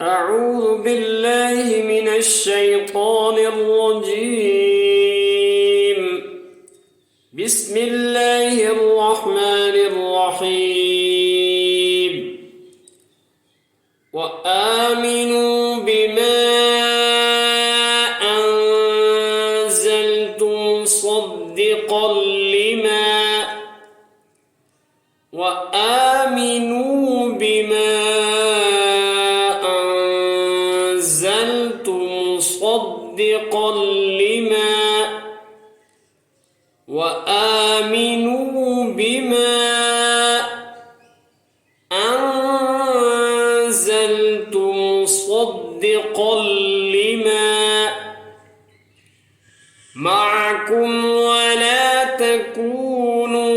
أعوذ بالله من الشيطان الرجيم. بسم الله الرحمن الرحيم. وآمنوا بما أنزلت مصدقا لما وآمنوا بما أنزلت مصدقا لما وآمنوا بما أنزلت مصدقا لما معكم ولا تكونوا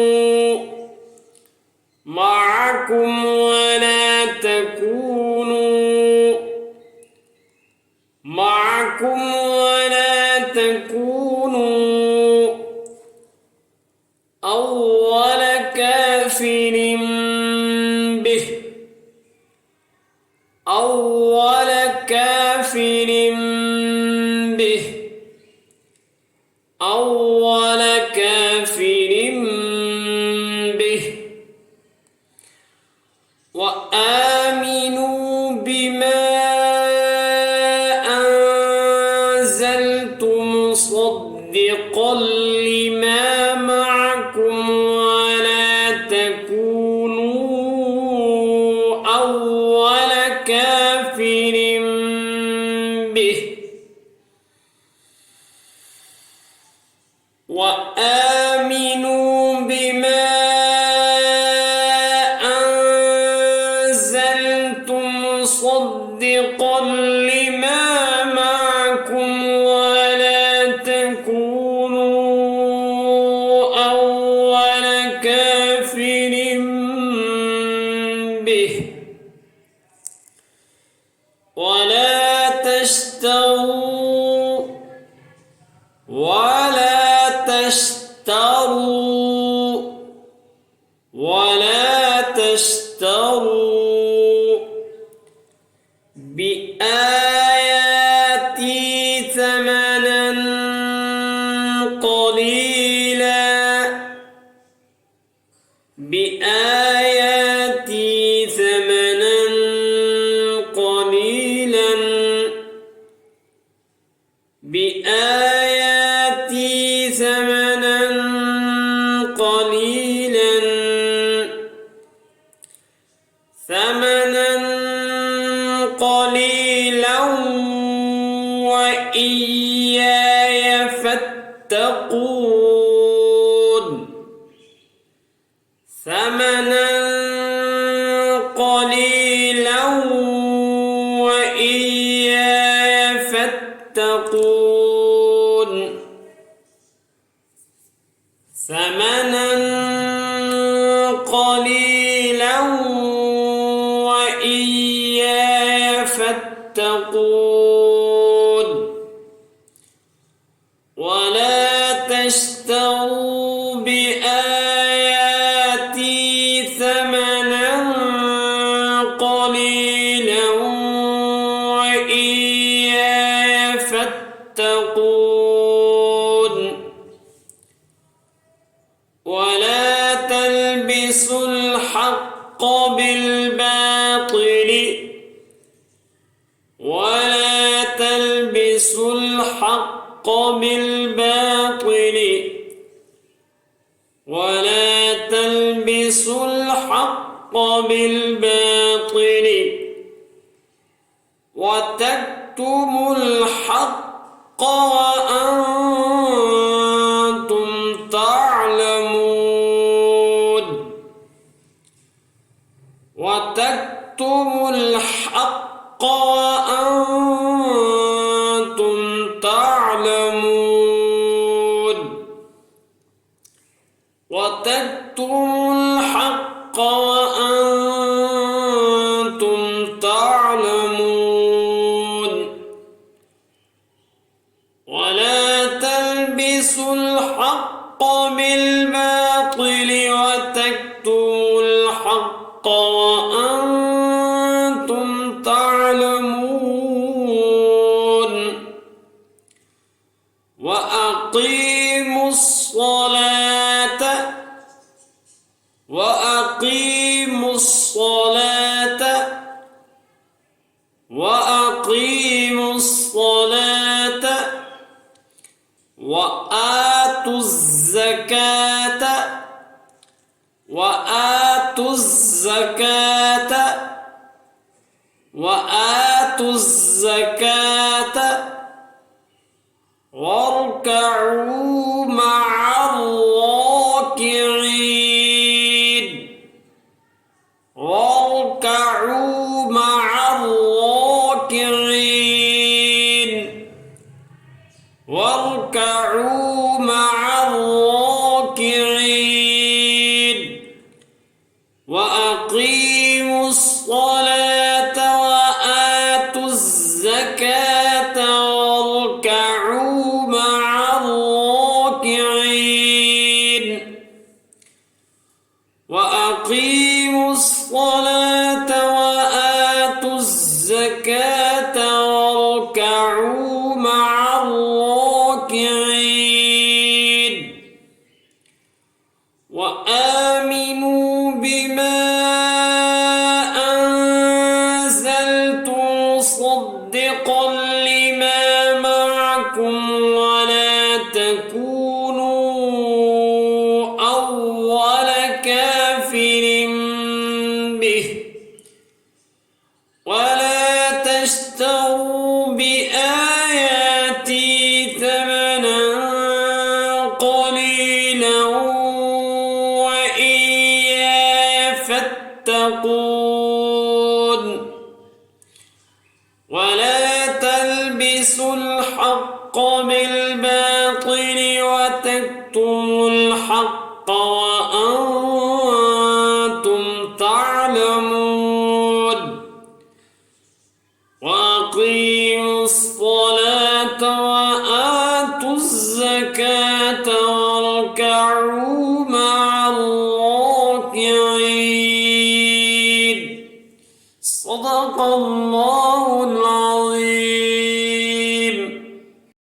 أول كافر به وآمنوا بما أنزلت مصدقا لما معكم ولا تكونوا أول كافر به وآمنوا بما أنزلت مصدقا لما معكم ولا تكونوا أول كافر به ولا تشتروا بآياتي ثمنا قليلا وإياي فاتقون ثمنا قليلا وإياي فاتقون ثمنا قليلا وإياي فاتقون ولا تشتروا بآياتي ثمنا قليلا وإياي فاتقون ولا تلبسوا الحق بالباطل وتكتموا الحق وأنتم تعلمون وتكتموا الحق وأنتم تعلمون وتكتموا الحق وأنتم تعلمون ولا تلبسوا الحق بالباطل وتكتموا الحق وأنتم تعلمون وآتوا الزكاة وآتوا الزكاة وآتوا الزكاة واركعوا مع الراكعين واركعوا مع الراكعين واركعوا مع الراكعين وأقيموا الصلاة وآتوا الزكاة واركعوا مع الراكعين وأقيموا الصلاة وآتوا الزكاة واركعوا مع الراكعين وآمنوا بما أنزلت مصدقا لما معكم ولا تكونوا أول كافر به ولا تشتروا بآياتي ثمنا قليلا وإياي فاتقون ولا تلبسوا الحق بالباطل وتكتموا الحق وأنتم تعلمون وأقيموا الصلاة وآتوا الزكاة واركعوا مع الراكعين صدق الله